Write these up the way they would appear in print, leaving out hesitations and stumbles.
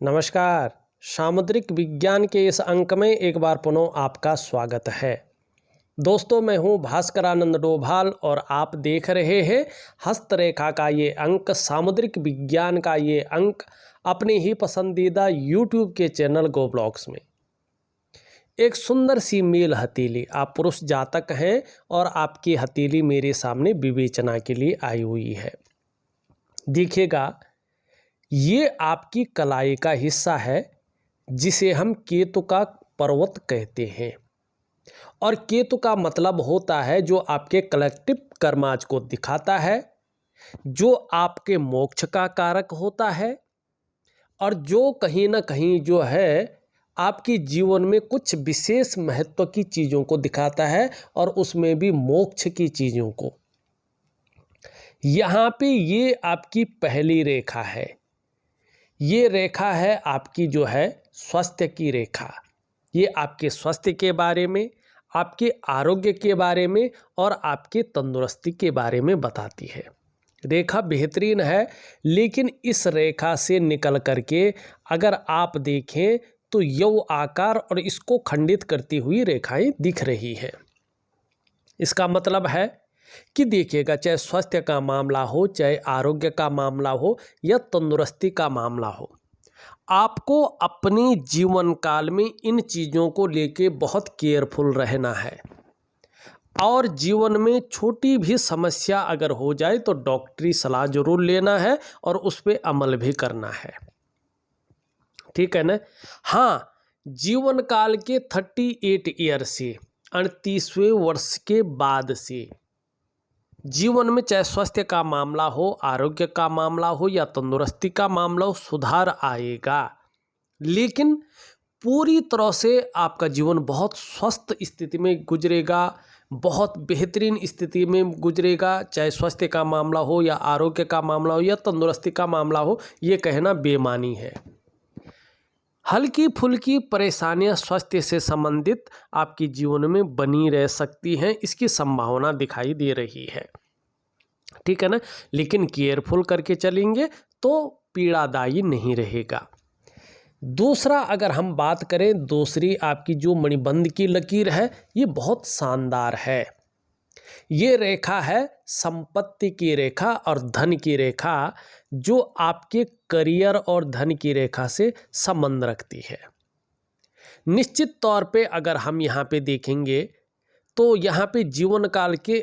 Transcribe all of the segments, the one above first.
नमस्कार। सामुद्रिक विज्ञान के इस अंक में एक बार पुनः आपका स्वागत है। दोस्तों, मैं हूं भास्करानंद डोभाल और आप देख रहे हैं हस्तरेखा का ये अंक, सामुद्रिक विज्ञान का ये अंक अपने ही पसंदीदा यूट्यूब के चैनल गो ब्लॉग्स में। एक सुंदर सी मेल हथेली, आप पुरुष जातक हैं और आपकी हथेली मेरे सामने विवेचना के लिए आई हुई है। देखिएगा, ये आपकी कलाई का हिस्सा है जिसे हम केतु का पर्वत कहते हैं। और केतु का मतलब होता है जो आपके कलेक्टिव कर्माज को दिखाता है, जो आपके मोक्ष का कारक होता है और जो कहीं ना कहीं जो है आपके जीवन में कुछ विशेष महत्व की चीज़ों को दिखाता है और उसमें भी मोक्ष की चीज़ों को। यहाँ पे ये आपकी पहली रेखा है। ये रेखा है आपकी जो है स्वास्थ्य की रेखा। ये आपके स्वास्थ्य के बारे में, आपके आरोग्य के बारे में और आपके तंदुरुस्ती के बारे में बताती है। रेखा बेहतरीन है, लेकिन इस रेखा से निकल करके अगर आप देखें तो यव आकार और इसको खंडित करती हुई रेखाएं दिख रही हैं। इसका मतलब है कि देखिएगा, चाहे स्वास्थ्य का मामला हो, चाहे आरोग्य का मामला हो या तंदुरुस्ती का मामला हो, आपको अपनी जीवन काल में इन चीज़ों को लेके बहुत केयरफुल रहना है। और जीवन में छोटी भी समस्या अगर हो जाए तो डॉक्टरी सलाह जरूर लेना है और उस पर अमल भी करना है। ठीक है ना? हाँ, जीवन काल के 38 ईयर से 38वें वर्ष के बाद से जीवन में चाहे स्वास्थ्य का मामला हो, आरोग्य का मामला हो या तंदुरुस्ती का मामला हो, सुधार आएगा। लेकिन पूरी तरह से आपका जीवन बहुत स्वस्थ स्थिति में गुजरेगा, बहुत बेहतरीन स्थिति में गुजरेगा। चाहे स्वास्थ्य का मामला हो या आरोग्य का मामला हो या तंदुरुस्ती का मामला हो, ये कहना बेमानी है। हल्की फुल्की परेशानियां स्वास्थ्य से संबंधित आपके जीवन में बनी रह सकती हैं, इसकी संभावना दिखाई दे रही है। ठीक है ना? लेकिन केयरफुल करके चलेंगे तो पीड़ादायी नहीं रहेगा। दूसरा, अगर हम बात करें, दूसरी आपकी जो मणिबंध की लकीर है, ये बहुत शानदार है। ये रेखा है संपत्ति की रेखा और धन की रेखा, जो आपके करियर और धन की रेखा से संबंध रखती है। निश्चित तौर पे अगर हम यहाँ पे देखेंगे तो यहाँ पे जीवन काल के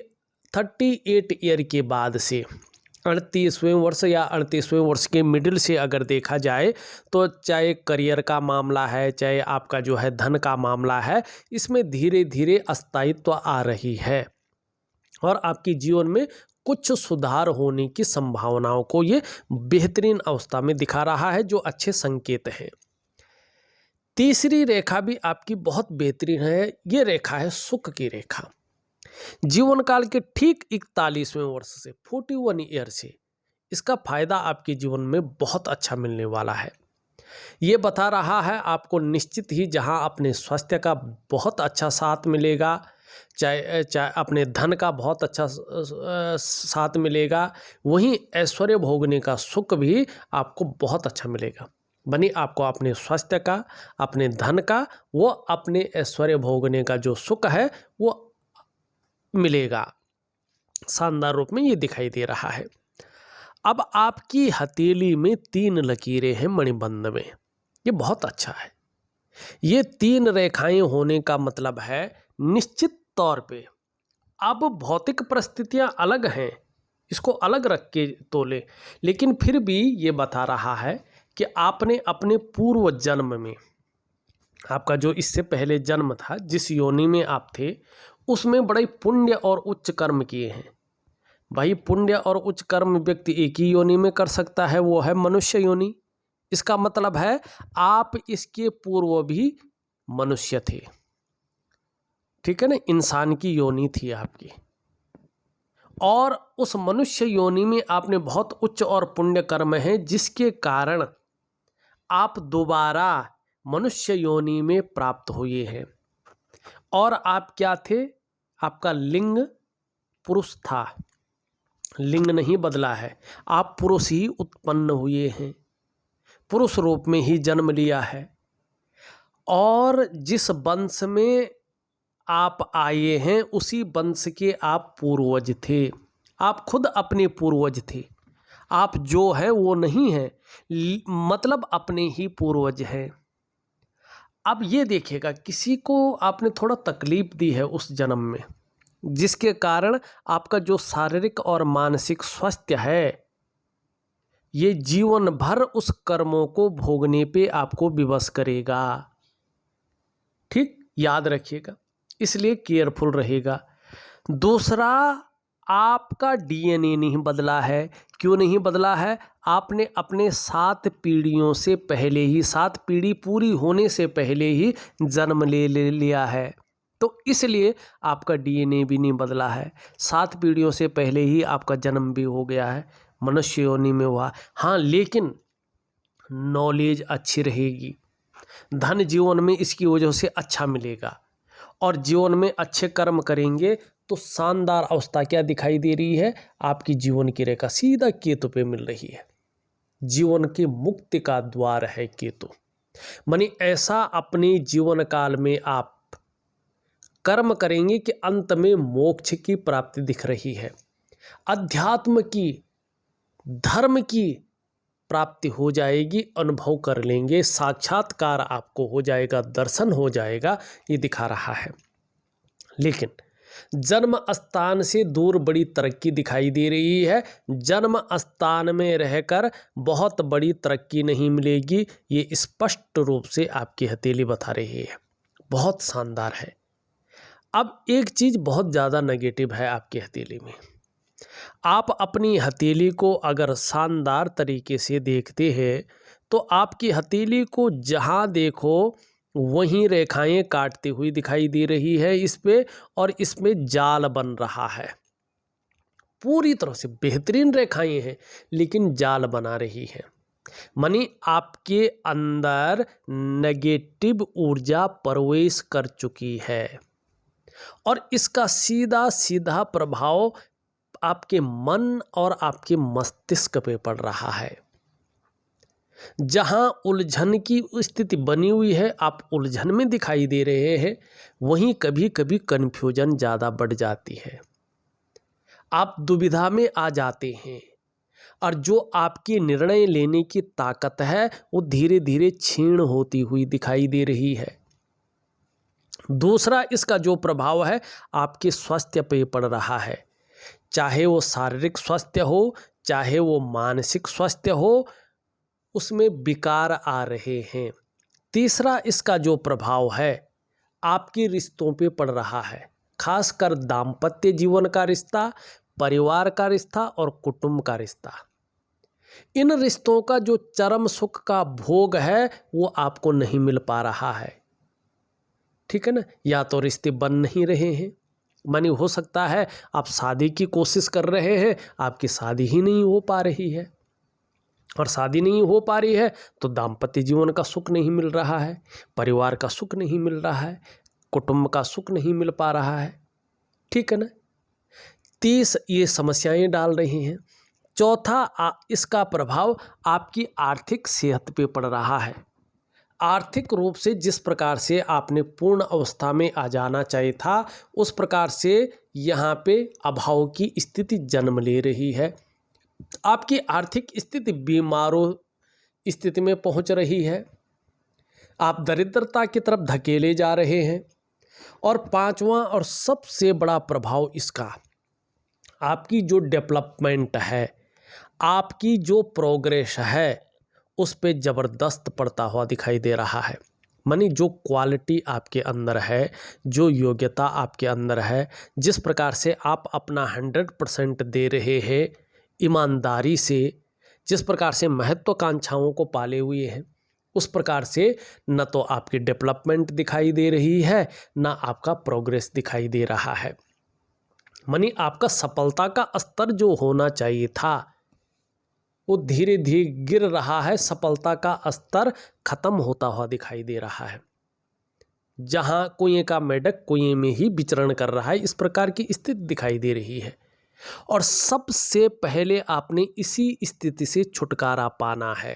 38 ईयर के बाद से 38वें वर्ष या 38वें वर्ष के मिडिल से अगर देखा जाए तो चाहे करियर का मामला है, चाहे आपका जो है धन का मामला है, इसमें धीरे धीरे स्थायित्व आ रही है और आपके जीवन में कुछ सुधार होने की संभावनाओं को ये बेहतरीन अवस्था में दिखा रहा है, जो अच्छे संकेत हैं। तीसरी रेखा भी आपकी बहुत बेहतरीन है। ये रेखा है सुख की रेखा। जीवन काल के ठीक 41वें वर्ष से 41 ईयर से इसका फायदा आपके जीवन में बहुत अच्छा मिलने वाला है। ये बता रहा है आपको निश्चित ही जहां अपने स्वास्थ्य का बहुत अच्छा साथ मिलेगा, चाहे अपने धन का बहुत अच्छा साथ मिलेगा, वहीं ऐश्वर्य भोगने का सुख भी आपको बहुत अच्छा मिलेगा। बनी आपको अपने स्वास्थ्य का, अपने धन का, वो अपने ऐश्वर्य भोगने का जो सुख है वो मिलेगा। शानदार रूप में ये दिखाई दे रहा है। अब आपकी हथेली में 3 लकीरें हैं मणिबंध में, ये बहुत अच्छा है। ये 3 रेखाएं होने का मतलब है निश्चित तौर पे अब भौतिक परिस्थितियां अलग हैं, इसको अलग रख के तोले, लेकिन फिर भी ये बता रहा है कि आपने अपने पूर्व जन्म में, आपका जो इससे पहले जन्म था, जिस योनि में आप थे, उसमें बड़े पुण्य और उच्च कर्म किए हैं। भाई, पुण्य और उच्च कर्म व्यक्ति एक ही योनि में कर सकता है, वो है मनुष्य योनि। इसका मतलब है आप इसके पूर्व भी मनुष्य थे। ठीक है ना? इंसान की योनि थी आपकी, और उस मनुष्य योनि में आपने बहुत उच्च और पुण्य कर्म है, जिसके कारण आप दोबारा मनुष्य योनि में प्राप्त हुए हैं। और आप क्या थे? आपका लिंग पुरुष था, लिंग नहीं बदला है, आप पुरुष ही उत्पन्न हुए हैं। पुरुष रूप में ही जन्म लिया है और जिस वंश में आप आए हैं उसी वंश के आप पूर्वज थे। आप खुद अपने पूर्वज थे। आप जो है वो नहीं है, मतलब अपने ही पूर्वज हैं। अब ये देखिएगा, किसी को आपने थोड़ा तकलीफ दी है उस जन्म में, जिसके कारण आपका जो शारीरिक और मानसिक स्वास्थ्य है ये जीवन भर उस कर्मों को भोगने पे आपको विवश करेगा। ठीक, याद रखिएगा, इसलिए केयरफुल रहेगा। दूसरा, आपका डीएनए नहीं बदला है। क्यों नहीं बदला है? आपने अपने 7 पीढ़ियों से पहले ही, 7 पीढ़ी पूरी होने से पहले ही जन्म ले लिया है, तो इसलिए आपका डीएनए भी नहीं बदला है। 7 पीढ़ियों से पहले ही आपका जन्म भी हो गया है, मनुष्य योनि में हुआ। हाँ, लेकिन नॉलेज अच्छी रहेगी, धन जीवन में इसकी वजह से अच्छा मिलेगा और जीवन में अच्छे कर्म करेंगे तो शानदार अवस्था क्या दिखाई दे रही है? आपकी जीवन की रेखा सीधा केतु पे मिल रही है। जीवन की मुक्ति का द्वार है केतु। मानी ऐसा अपने जीवन काल में आप कर्म करेंगे कि अंत में मोक्ष की प्राप्ति दिख रही है, अध्यात्म की, धर्म की प्राप्ति हो जाएगी, अनुभव कर लेंगे, साक्षात्कार आपको हो जाएगा, दर्शन हो जाएगा, ये दिखा रहा है। लेकिन जन्म स्थान से दूर बड़ी तरक्की दिखाई दे रही है। जन्म स्थान में रहकर बहुत बड़ी तरक्की नहीं मिलेगी, ये स्पष्ट रूप से आपकी हथेली बता रही है। बहुत शानदार है। अब एक चीज़ बहुत ज़्यादा नेगेटिव है आपकी हथेली में। आप अपनी हथेली को अगर शानदार तरीके से देखते हैं तो आपकी हथेली को जहाँ देखो वहीं रेखाएं काटती हुई दिखाई दे रही है इस पे, और इसमें जाल बन रहा है। पूरी तरह से बेहतरीन रेखाएं हैं लेकिन जाल बना रही है। मानी आपके अंदर नेगेटिव ऊर्जा प्रवेश कर चुकी है और इसका सीधा सीधा प्रभाव आपके मन और आपके मस्तिष्क पे पड़ रहा है। जहां उलझन की स्थिति बनी हुई है, आप उलझन में दिखाई दे रहे हैं, वहीं कभी कभी कन्फ्यूजन ज़्यादा बढ़ जाती है, आप दुविधा में आ जाते हैं और जो आपकी निर्णय लेने की ताकत है वो धीरे धीरे क्षीण होती हुई दिखाई दे रही है। दूसरा, इसका जो प्रभाव है आपके स्वास्थ्य पे पड़ रहा है, चाहे वो शारीरिक स्वास्थ्य हो चाहे वो मानसिक स्वास्थ्य हो, उसमें विकार आ रहे हैं। तीसरा, इसका जो प्रभाव है आपके रिश्तों पे पड़ रहा है, खासकर दाम्पत्य जीवन का रिश्ता, परिवार का रिश्ता और कुटुंब का रिश्ता। इन रिश्तों का जो चरम सुख का भोग है वो आपको नहीं मिल पा रहा है। ठीक है ना? या तो रिश्ते बन नहीं रहे हैं, मानी हो सकता है आप शादी की कोशिश कर रहे हैं, आपकी शादी ही नहीं हो पा रही है, और शादी नहीं हो पा रही है तो दाम्पत्य जीवन का सुख नहीं मिल रहा है, परिवार का सुख नहीं मिल रहा है, कुटुंब का सुख नहीं मिल पा रहा है। ठीक है ना? 30 ये समस्याएं डाल रही हैं। चौथा, इसका प्रभाव आपकी आर्थिक सेहत पे पड़ रहा है। आर्थिक रूप से जिस प्रकार से आपने पूर्ण अवस्था में आ जाना चाहिए था उस प्रकार से यहाँ पे अभाव की स्थिति जन्म ले रही है। आपकी आर्थिक स्थिति बीमारों स्थिति में पहुँच रही है, आप दरिद्रता की तरफ धकेले जा रहे हैं। और पांचवा और सबसे बड़ा प्रभाव इसका, आपकी जो डेवलपमेंट है, आपकी जो प्रोग्रेस है उस पे ज़बरदस्त पड़ता हुआ दिखाई दे रहा है। मानी जो क्वालिटी आपके अंदर है, जो योग्यता आपके अंदर है, जिस प्रकार से आप अपना 100% दे रहे हैं ईमानदारी से, जिस प्रकार से महत्वाकांक्षाओं को पाले हुए हैं, उस प्रकार से न तो आपकी डेवलपमेंट दिखाई दे रही है न आपका प्रोग्रेस दिखाई दे रहा है। मानी आपका सफलता का स्तर जो होना चाहिए था वो धीरे धीरे गिर रहा है, सफलता का स्तर खत्म होता हुआ दिखाई दे रहा है। जहां कुएं का मेढक कुएं में ही विचरण कर रहा है, इस प्रकार की स्थिति दिखाई दे रही है। और सबसे पहले आपने इसी स्थिति से छुटकारा पाना है।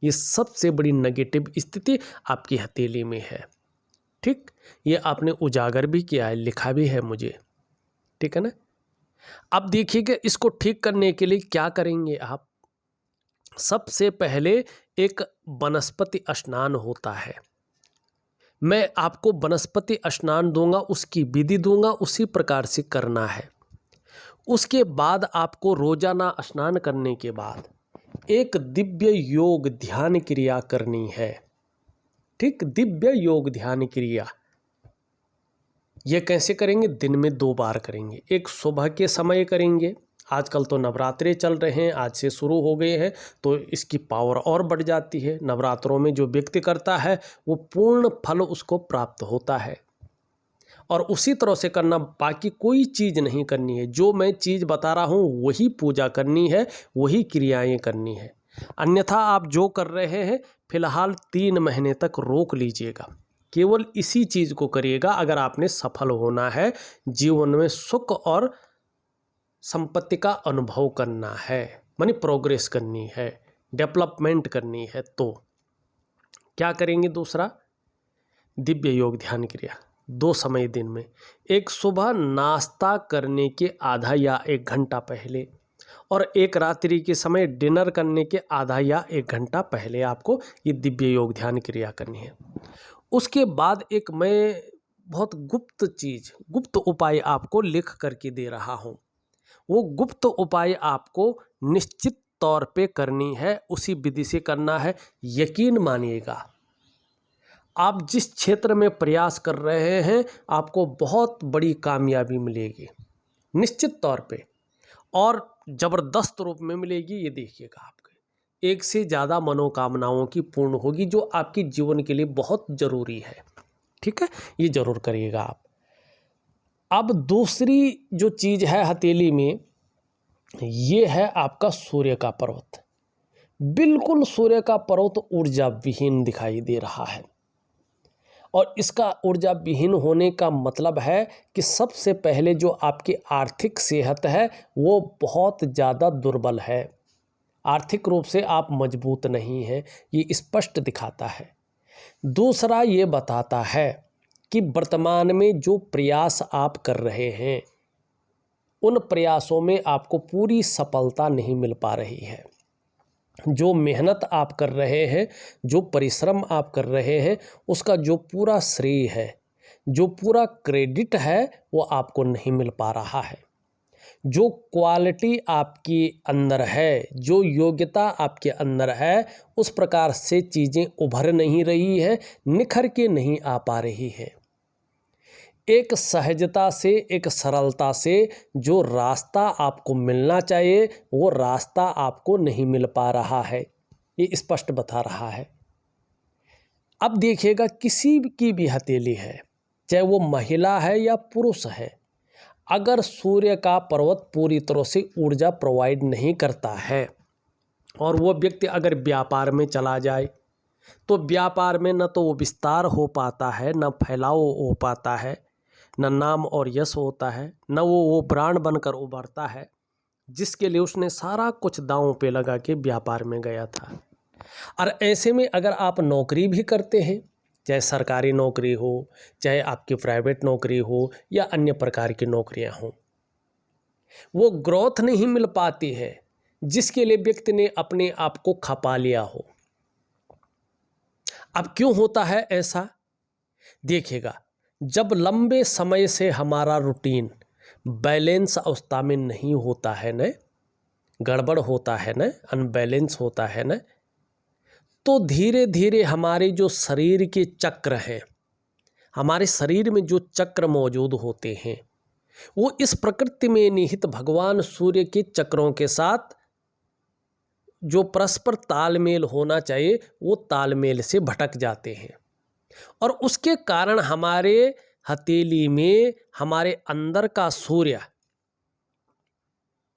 ये सबसे बड़ी नेगेटिव स्थिति आपकी हथेली में है। ठीक, ये आपने उजागर भी किया है, लिखा भी है मुझे, ठीक है ना। अब देखिएगा इसको ठीक करने के लिए क्या करेंगे आप। सबसे पहले एक वनस्पति स्नान होता है, मैं आपको वनस्पति स्नान दूंगा, उसकी विधि दूंगा, उसी प्रकार से करना है। उसके बाद आपको रोजाना स्नान करने के बाद एक दिव्य योग ध्यान क्रिया करनी है। ठीक, दिव्य योग ध्यान क्रिया ये कैसे करेंगे? दिन में 2 बार करेंगे। एक सुबह के समय करेंगे, आजकल तो नवरात्रे चल रहे हैं, आज से शुरू हो गए हैं, तो इसकी पावर और बढ़ जाती है। नवरात्रों में जो व्यक्ति करता है वो पूर्ण फल उसको प्राप्त होता है। और उसी तरह से करना, बाकी कोई चीज़ नहीं करनी है। जो मैं चीज़ बता रहा हूँ वही पूजा करनी है, वही क्रियाएं करनी है। अन्यथा आप जो कर रहे हैं फिलहाल 3 महीने तक रोक लीजिएगा, केवल इसी चीज़ को करिएगा। अगर आपने सफल होना है, जीवन में सुख और संपत्ति का अनुभव करना है, मानी प्रोग्रेस करनी है, डेवलपमेंट करनी है, तो क्या करेंगे? दूसरा, दिव्य योग ध्यान क्रिया 2 समय दिन में। एक सुबह नाश्ता करने के आधा या 1 घंटा पहले, और एक रात्रि के समय डिनर करने के आधा या 1 घंटा पहले आपको ये दिव्य योग ध्यान क्रिया करनी है। उसके बाद एक मैं बहुत गुप्त चीज़, गुप्त उपाय आपको लिख करके दे रहा हूँ। वो गुप्त उपाय आपको निश्चित तौर पे करनी है, उसी विधि से करना है। यकीन मानिएगा, आप जिस क्षेत्र में प्रयास कर रहे हैं आपको बहुत बड़ी कामयाबी मिलेगी, निश्चित तौर पे, और ज़बरदस्त रूप में मिलेगी। ये देखिएगा, आपके 1 से ज़्यादा मनोकामनाओं की पूर्ण होगी, जो आपके जीवन के लिए बहुत ज़रूरी है। ठीक है, ये ज़रूर करिएगा आप। अब दूसरी जो चीज़ है हथेली में, ये है आपका सूर्य का पर्वत। बिल्कुल सूर्य का पर्वत ऊर्जा विहीन दिखाई दे रहा है, और इसका ऊर्जा विहीन होने का मतलब है कि सबसे पहले जो आपकी आर्थिक सेहत है वो बहुत ज़्यादा दुर्बल है। आर्थिक रूप से आप मजबूत नहीं हैं, ये स्पष्ट दिखाता है। दूसरा, ये बताता है कि वर्तमान में जो प्रयास आप कर रहे हैं उन प्रयासों में आपको पूरी सफलता नहीं मिल पा रही है। जो मेहनत आप कर रहे हैं, जो परिश्रम आप कर रहे हैं, उसका जो पूरा श्रेय है, जो पूरा क्रेडिट है, वो आपको नहीं मिल पा रहा है। जो क्वालिटी आपके अंदर है, जो योग्यता आपके अंदर है, उस प्रकार से चीज़ें उभर नहीं रही है, निखर के नहीं आ पा रही है। एक सहजता से, एक सरलता से जो रास्ता आपको मिलना चाहिए वो रास्ता आपको नहीं मिल पा रहा है, ये स्पष्ट बता रहा है। अब देखिएगा, किसी की भी हथेली है, चाहे वो महिला है या पुरुष है, अगर सूर्य का पर्वत पूरी तरह से ऊर्जा प्रोवाइड नहीं करता है और वो व्यक्ति अगर व्यापार में चला जाए तो व्यापार में न तो वो विस्तार हो पाता है, न फैलाव हो पाता है, न नाम और यश होता है, न वो ब्रांड बनकर उभरता है जिसके लिए उसने सारा कुछ दांव पे लगा के व्यापार में गया था। और ऐसे में अगर आप नौकरी भी करते हैं, चाहे सरकारी नौकरी हो, चाहे आपकी प्राइवेट नौकरी हो या अन्य प्रकार की नौकरियां हों, वो ग्रोथ नहीं मिल पाती है जिसके लिए व्यक्ति ने अपने आप को खपा लिया हो। अब क्यों होता है ऐसा? देखिएगा, जब लंबे समय से हमारा रूटीन बैलेंस अवस्था में नहीं होता है न, गड़बड़ होता है न, अनबैलेंस होता है न, तो धीरे धीरे हमारे जो शरीर के चक्र हैं, हमारे शरीर में जो चक्र मौजूद होते हैं, वो इस प्रकृति में निहित भगवान सूर्य के चक्रों के साथ जो परस्पर तालमेल होना चाहिए वो तालमेल से भटक जाते हैं, और उसके कारण हमारे हथेली में हमारे अंदर का सूर्य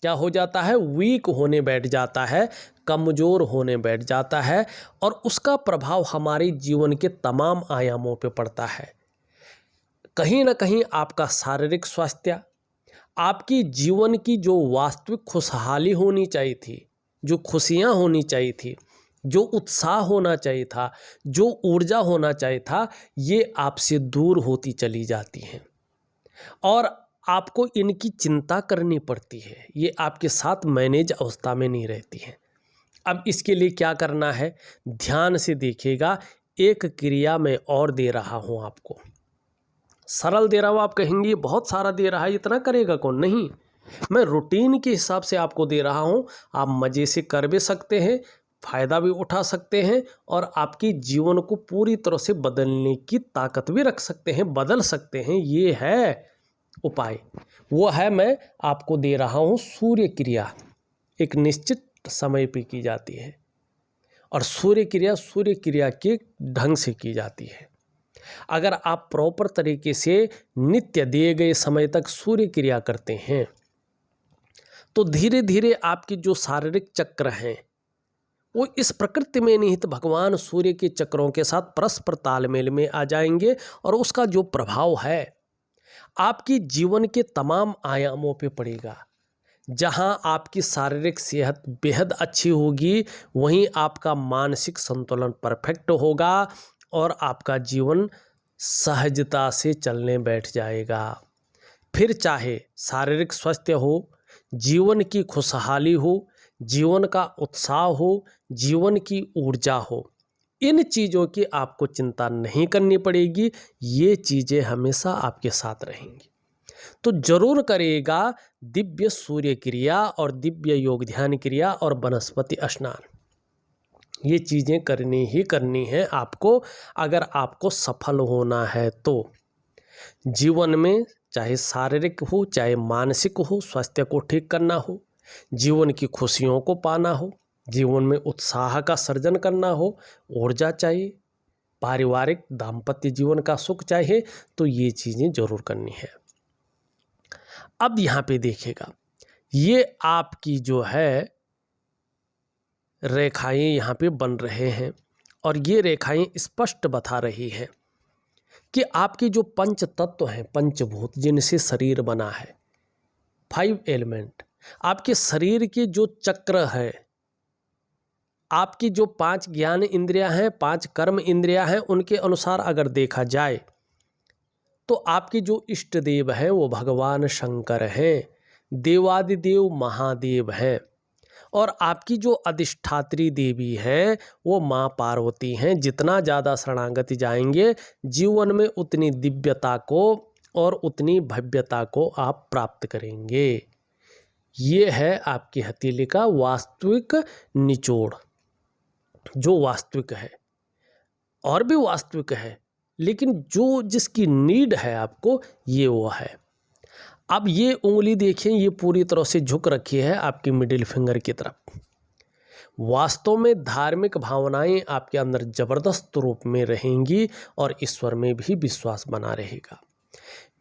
क्या हो जाता है? वीक होने बैठ जाता है, कमज़ोर होने बैठ जाता है, और उसका प्रभाव हमारे जीवन के तमाम आयामों पे पड़ता है। कहीं ना कहीं आपका शारीरिक स्वास्थ्य, आपकी जीवन की जो वास्तविक खुशहाली होनी चाहिए थी, जो खुशियाँ होनी चाहिए थी, जो उत्साह होना चाहिए था, जो ऊर्जा होना चाहिए था, ये आपसे दूर होती चली जाती हैं और आपको इनकी चिंता करनी पड़ती है। ये आपके साथ मैनेज अवस्था में नहीं रहती हैं। अब इसके लिए क्या करना है, ध्यान से देखिएगा। एक क्रिया मैं और दे रहा हूँ आपको, सरल दे रहा हूँ। आप कहेंगे बहुत सारा दे रहा है, इतना करेगा कौन? नहीं, मैं रूटीन के हिसाब से आपको दे रहा हूँ। आप मज़े से कर भी सकते हैं, फ़ायदा भी उठा सकते हैं और आपके जीवन को पूरी तरह से बदलने की ताकत भी रख सकते हैं, बदल सकते हैं। ये है उपाय, वो है मैं आपको दे रहा हूँ सूर्य क्रिया। एक निश्चित समय पे की जाती है और सूर्य क्रिया के ढंग से की जाती है। अगर आप प्रॉपर तरीके से नित्य दिए गए समय तक सूर्य क्रिया करते हैं तो धीरे धीरे आपके जो शारीरिक चक्र हैं वो इस प्रकृति में निहित भगवान सूर्य के चक्रों के साथ परस्पर तालमेल में आ जाएंगे और उसका जो प्रभाव है आपकी जीवन के तमाम आयामों पे पड़ेगा। जहां आपकी शारीरिक सेहत बेहद अच्छी होगी, वहीं आपका मानसिक संतुलन परफेक्ट होगा और आपका जीवन सहजता से चलने बैठ जाएगा। फिर चाहे शारीरिक स्वास्थ्य हो, जीवन की खुशहाली हो, जीवन का उत्साह हो, जीवन की ऊर्जा हो, इन चीज़ों की आपको चिंता नहीं करनी पड़ेगी। ये चीज़ें हमेशा आपके साथ रहेंगी। तो जरूर करिएगा दिव्य सूर्य क्रिया और दिव्य योग ध्यान क्रिया और वनस्पति स्नान। ये चीज़ें करनी ही करनी है आपको, अगर आपको सफल होना है तो। जीवन में चाहे शारीरिक हो चाहे मानसिक हो, स्वास्थ्य को ठीक करना हो, जीवन की खुशियों को पाना हो, जीवन में उत्साह का सर्जन करना हो, ऊर्जा चाहिए, पारिवारिक दाम्पत्य जीवन का सुख चाहिए, तो ये चीज़ें जरूर करनी है। अब यहाँ पे देखिएगा, ये आपकी जो है रेखाएं यहाँ पे बन रहे हैं और ये रेखाएं स्पष्ट बता रही हैं कि आपके जो पंच तत्व हैं, पंचभूत जिनसे शरीर बना है, 5 एलिमेंट, आपके शरीर के जो चक्र है, आपकी जो 5 ज्ञान इंद्रियां हैं, 5 कर्म इंद्रियां हैं, उनके अनुसार अगर देखा जाए तो आपके जो इष्ट देव हैं वो भगवान शंकर हैं, देवादिदेव महादेव हैं और आपकी जो अधिष्ठात्री देवी हैं वो माँ पार्वती हैं। जितना ज़्यादा शरणागति जाएंगे जीवन में उतनी दिव्यता को और उतनी भव्यता को आप प्राप्त करेंगे। ये है आपकी हथेली का वास्तविक निचोड़, जो वास्तविक है और भी वास्तविक है, लेकिन जो जिसकी नीड है आपको, ये वो है। अब ये उंगली देखिए, ये पूरी तरह से झुक रखी है आपकी मिडिल फिंगर की तरफ। वास्तव में धार्मिक भावनाएं आपके अंदर जबरदस्त रूप में रहेंगी और ईश्वर में भी विश्वास बना रहेगा।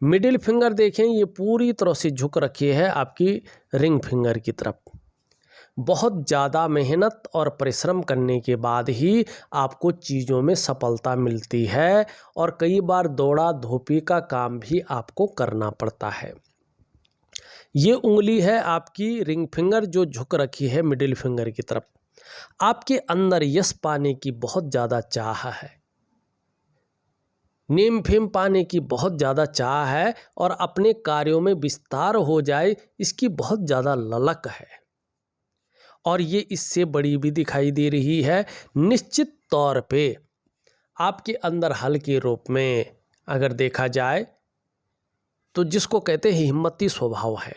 मिडिल फिंगर देखें, ये पूरी तरह से झुक रखी है आपकी रिंग फिंगर की तरफ। बहुत ज़्यादा मेहनत और परिश्रम करने के बाद ही आपको चीज़ों में सफलता मिलती है और कई बार दौड़ा धोपी का काम भी आपको करना पड़ता है। ये उंगली है आपकी रिंग फिंगर जो झुक रखी है मिडिल फिंगर की तरफ। आपके अंदर यश पाने की बहुत ज़्यादा चाह है, नेम फेम पाने की बहुत ज़्यादा चाह है और अपने कार्यों में विस्तार हो जाए इसकी बहुत ज़्यादा ललक है और ये इससे बड़ी भी दिखाई दे रही है। निश्चित तौर पे आपके अंदर हल्के रूप में अगर देखा जाए तो जिसको कहते हैं हिम्मती स्वभाव है,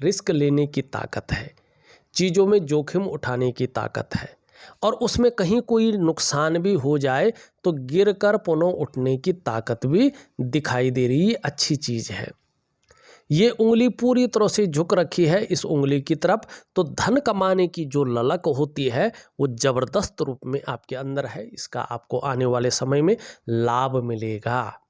रिस्क लेने की ताकत है, चीज़ों में जोखिम उठाने की ताकत है और उसमें कहीं कोई नुकसान भी हो जाए तो गिरकर पुनः उठने की ताकत भी दिखाई दे रही है। अच्छी चीज़ है। ये उंगली पूरी तरह से झुक रखी है इस उंगली की तरफ, तो धन कमाने की जो ललक होती है वो ज़बरदस्त रूप में आपके अंदर है। इसका आपको आने वाले समय में लाभ मिलेगा।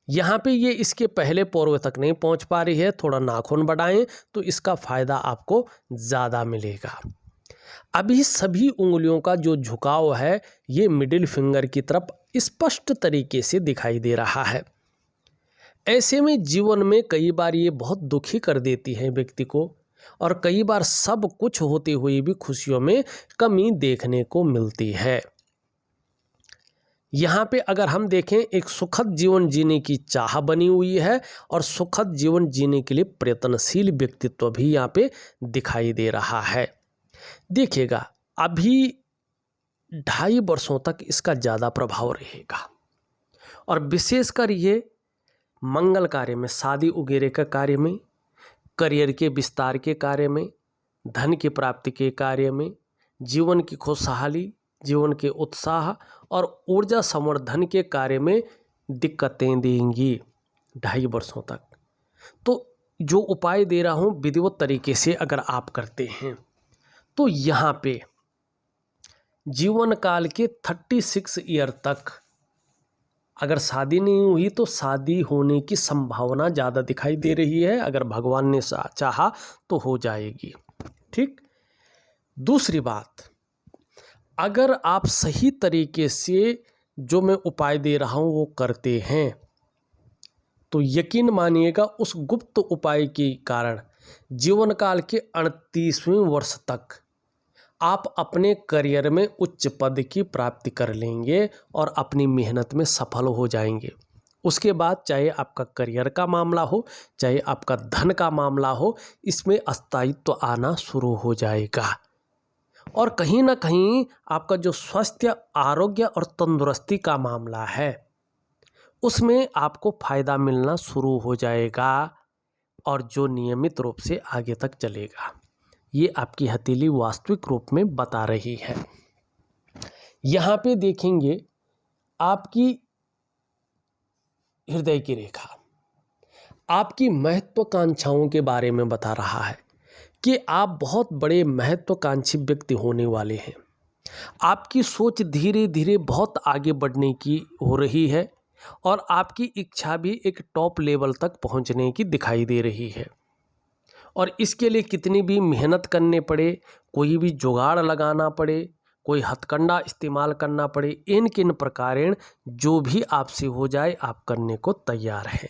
यहाँ पे ये इसके पहले पूर्व तक नहीं पहुँच पा रही है, थोड़ा नाखून बढ़ाएं तो इसका फ़ायदा आपको ज़्यादा मिलेगा। अभी सभी उंगलियों का जो झुकाव है ये मिडिल फिंगर की तरफ स्पष्ट तरीके से दिखाई दे रहा है। ऐसे में जीवन में कई बार ये बहुत दुखी कर देती है व्यक्ति को, और कई बार सब कुछ होते हुए भी खुशियों में कमी देखने को मिलती है। यहाँ पे अगर हम देखें, एक सुखद जीवन जीने की चाह बनी हुई है और सुखद जीवन जीने के लिए प्रयत्नशील व्यक्तित्व भी यहाँ पे दिखाई दे रहा है। देखिएगा, अभी 2.5 वर्षों तक इसका ज़्यादा प्रभाव रहेगा और विशेषकर ये मंगल कार्य में, शादी वगैरह का कार्य में, करियर के विस्तार के कार्य में, धन की प्राप्ति के कार्य में, जीवन की खुशहाली, जीवन के उत्साह और ऊर्जा संवर्धन के कार्य में दिक्कतें देंगी 2.5 वर्षों तक। तो जो उपाय दे रहा हूँ विधिवत तरीके से अगर आप करते हैं तो यहाँ पे जीवन काल के 36 ईयर तक अगर शादी नहीं हुई तो शादी होने की संभावना ज़्यादा दिखाई दे रही है। अगर भगवान ने चाहा तो हो जाएगी। ठीक। दूसरी बात, अगर आप सही तरीके से जो मैं उपाय दे रहा हूँ वो करते हैं तो यकीन मानिएगा उस गुप्त उपाय के कारण जीवन काल के 38वें वर्ष तक आप अपने करियर में उच्च पद की प्राप्ति कर लेंगे और अपनी मेहनत में सफल हो जाएंगे। उसके बाद चाहे आपका करियर का मामला हो, चाहे आपका धन का मामला हो, इसमें स्थायित्व आना शुरू हो जाएगा और कहीं ना कहीं आपका जो स्वास्थ्य, आरोग्य और तंदुरुस्ती का मामला है उसमें आपको फायदा मिलना शुरू हो जाएगा और जो नियमित रूप से आगे तक चलेगा। ये आपकी हथेली वास्तविक रूप में बता रही है। यहाँ पे देखेंगे आपकी हृदय की रेखा आपकी महत्वाकांक्षाओं के बारे में बता रहा है कि आप बहुत बड़े महत्वाकांक्षी व्यक्ति होने वाले हैं। आपकी सोच धीरे धीरे बहुत आगे बढ़ने की हो रही है और आपकी इच्छा भी एक टॉप लेवल तक पहुंचने की दिखाई दे रही है और इसके लिए कितनी भी मेहनत करने पड़े, कोई भी जुगाड़ लगाना पड़े, कोई हथकंडा इस्तेमाल करना पड़े, इन किन प्रकारेण जो भी आपसे हो जाए आप करने को तैयार हैं।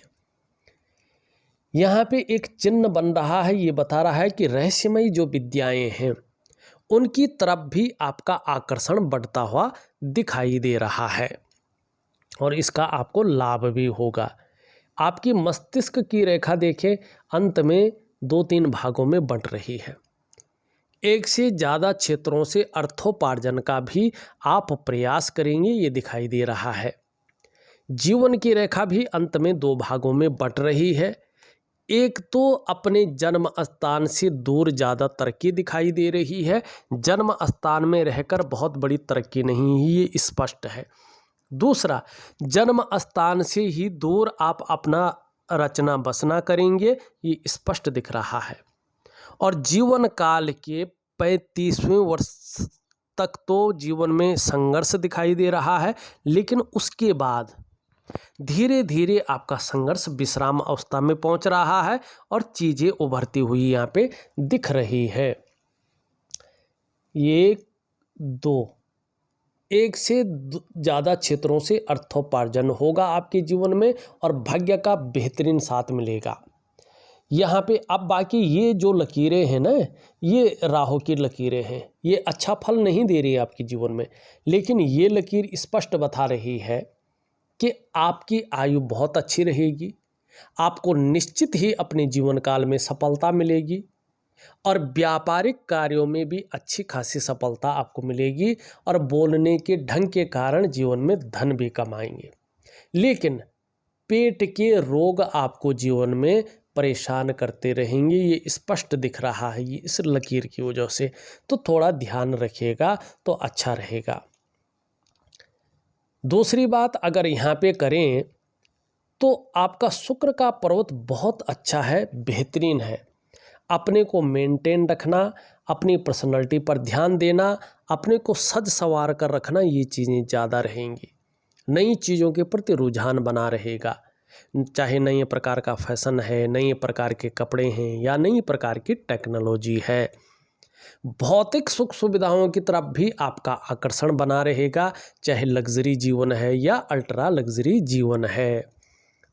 यहाँ पे एक चिन्ह बन रहा है, ये बता रहा है कि रहस्यमयी जो विद्याएं हैं उनकी तरफ भी आपका आकर्षण बढ़ता हुआ दिखाई दे रहा है और इसका आपको लाभ भी होगा। आपकी मस्तिष्क की रेखा देखें, अंत में 2-3 भागों में बंट रही है। एक से ज़्यादा क्षेत्रों से अर्थोपार्जन का भी आप प्रयास करेंगे, ये दिखाई दे रहा है। जीवन की रेखा भी अंत में 2 भागों में बंट रही है। एक तो अपने जन्म स्थान से दूर ज़्यादा तरक्की दिखाई दे रही है, जन्म स्थान में रहकर बहुत बड़ी तरक्की नहीं है, ये स्पष्ट है। दूसरा, जन्म स्थान से ही दूर आप अपना रचना बसना करेंगे, ये स्पष्ट दिख रहा है। और जीवन काल के 35वें वर्ष तक तो जीवन में संघर्ष दिखाई दे रहा है, लेकिन उसके बाद धीरे धीरे आपका संघर्ष विश्राम अवस्था में पहुंच रहा है और चीज़ें उभरती हुई यहाँ पे दिख रही है। ये 2 एक से ज़्यादा क्षेत्रों से अर्थोपार्जन होगा आपके जीवन में और भाग्य का बेहतरीन साथ मिलेगा। यहाँ पे अब बाकी ये जो लकीरें हैं ना, ये राहु की लकीरें हैं, ये अच्छा फल नहीं दे रही है आपके जीवन में, लेकिन ये लकीर स्पष्ट बता रही है कि आपकी आयु बहुत अच्छी रहेगी, आपको निश्चित ही अपने जीवन काल में सफलता मिलेगी और व्यापारिक कार्यों में भी अच्छी खासी सफलता आपको मिलेगी और बोलने के ढंग के कारण जीवन में धन भी कमाएंगे। लेकिन पेट के रोग आपको जीवन में परेशान करते रहेंगे, ये स्पष्ट दिख रहा है, ये इस लकीर की वजह से, तो थोड़ा ध्यान रखिएगा तो अच्छा रहेगा। दूसरी बात अगर यहाँ पे करें तो आपका शुक्र का पर्वत बहुत अच्छा है, बेहतरीन है। अपने को मेंटेन रखना, अपनी पर्सनैलिटी पर ध्यान देना, अपने को सज संवार कर रखना, ये चीज़ें ज़्यादा रहेंगी। नई चीज़ों के प्रति रुझान बना रहेगा, चाहे नए प्रकार का फैशन है, नए प्रकार के कपड़े हैं या नई प्रकार की टेक्नोलॉजी है। भौतिक सुख सुविधाओं की तरफ भी आपका आकर्षण बना रहेगा, चाहे लग्जरी जीवन है या अल्ट्रा लग्जरी जीवन है।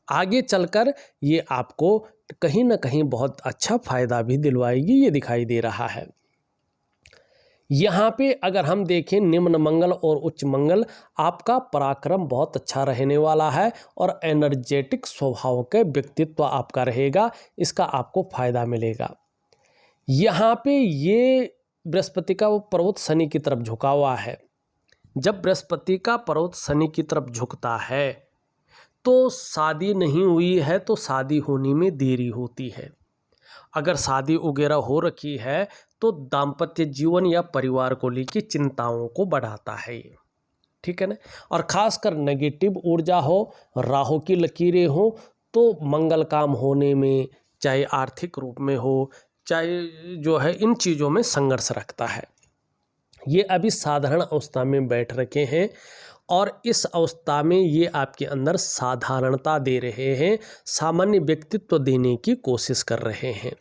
आगे चलकर ये आपको कहीं ना कहीं बहुत अच्छा फायदा भी दिलवाएगी, ये दिखाई दे रहा है। यहाँ पे अगर हम देखें निम्न मंगल और उच्च मंगल, आपका पराक्रम बहुत अच्छा रहने वाला है और एनर्जेटिक स्वभाव के व्यक्तित्व आपका रहेगा, इसका आपको फायदा मिलेगा। यहाँ पे ये बृहस्पति का वो पर्वत शनि की तरफ झुका हुआ है। जब बृहस्पति का पर्वत शनि की तरफ झुकता है तो शादी नहीं हुई है तो शादी होने में देरी होती है। अगर शादी वगैरह हो रखी है तो दाम्पत्य जीवन या परिवार को लेकर चिंताओं को बढ़ाता है ये, ठीक है ना। और खासकर नेगेटिव ऊर्जा हो, राहु की लकीरें हो, तो मंगल काम होने में, चाहे आर्थिक रूप में हो, चाहे जो है इन चीज़ों में संघर्ष रखता है। ये अभी साधारण अवस्था में बैठ रखे हैं और इस अवस्था में ये आपके अंदर साधारणता दे रहे हैं, सामान्य व्यक्तित्व देने की कोशिश कर रहे हैं।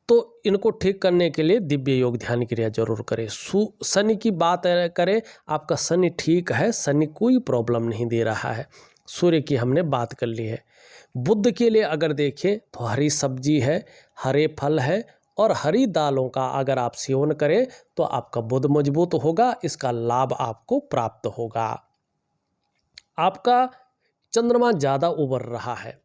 तो इनको ठीक करने के लिए दिव्य योग ध्यान क्रिया जरूर करें। शनि की बात करें, आपका शनि ठीक है, शनि कोई प्रॉब्लम नहीं दे रहा है। सूर्य की हमने बात कर ली है। बुध के लिए अगर देखें तो हरी सब्जी है, हरे फल है और हरी दालों का अगर आप सेवन करें तो आपका बुध मजबूत होगा, इसका लाभ आपको प्राप्त होगा। आपका चंद्रमा ज़्यादा उभर रहा है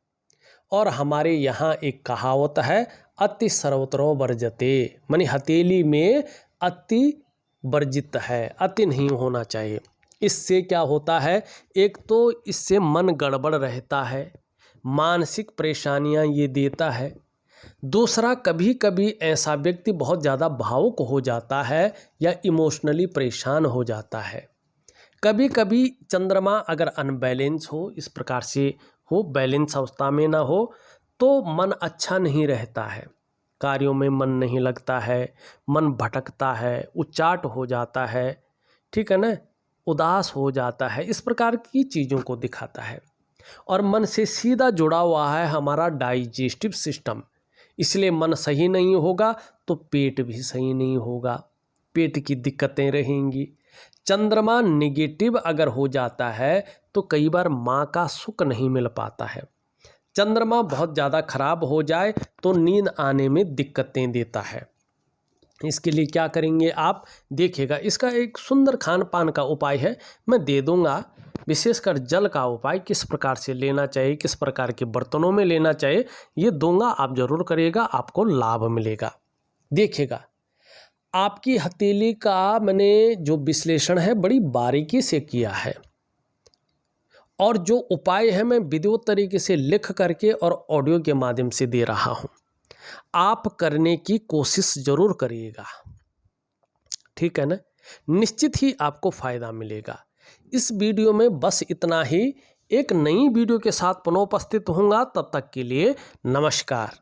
और हमारे यहाँ एक कहावत है, अति सर्वत्रो वर्जते, मानी हथेली में अति वर्जित है, अति नहीं होना चाहिए। इससे क्या होता है, एक तो इससे मन गड़बड़ रहता है, मानसिक परेशानियां ये देता है। दूसरा, कभी कभी ऐसा व्यक्ति बहुत ज़्यादा भावुक हो जाता है या इमोशनली परेशान हो जाता है। कभी कभी चंद्रमा अगर अनबैलेंस हो, इस प्रकार से हो, बैलेंस अवस्था में ना हो, तो मन अच्छा नहीं रहता है, कार्यों में मन नहीं लगता है, मन भटकता है, उचाट हो जाता है, ठीक है ना, उदास हो जाता है, इस प्रकार की चीज़ों को दिखाता है। और मन से सीधा जुड़ा हुआ है हमारा डाइजेस्टिव सिस्टम, इसलिए मन सही नहीं होगा तो पेट भी सही नहीं होगा, पेट की दिक्कतें रहेंगी। चंद्रमा नेगेटिव अगर हो जाता है तो कई बार माँ का सुख नहीं मिल पाता है। चंद्रमा बहुत ज़्यादा खराब हो जाए तो नींद आने में दिक्कतें देता है। इसके लिए क्या करेंगे आप देखिएगा, इसका एक सुंदर खान पान का उपाय है, मैं दे दूंगा। विशेषकर जल का उपाय किस प्रकार से लेना चाहिए, किस प्रकार के बर्तनों में लेना चाहिए, ये दूंगा, आप जरूर करिएगा, आपको लाभ मिलेगा। देखिएगा, आपकी हथेली का मैंने जो विश्लेषण है बड़ी बारीकी से किया है और जो उपाय है मैं विधिवत तरीके से लिख करके और ऑडियो के माध्यम से दे रहा हूँ। आप करने की कोशिश जरूर करिएगा, ठीक है ना, निश्चित ही आपको फायदा मिलेगा। इस वीडियो में बस इतना ही। एक नई वीडियो के साथ पुनः उपस्थित होऊंगा, तब तक के लिए नमस्कार।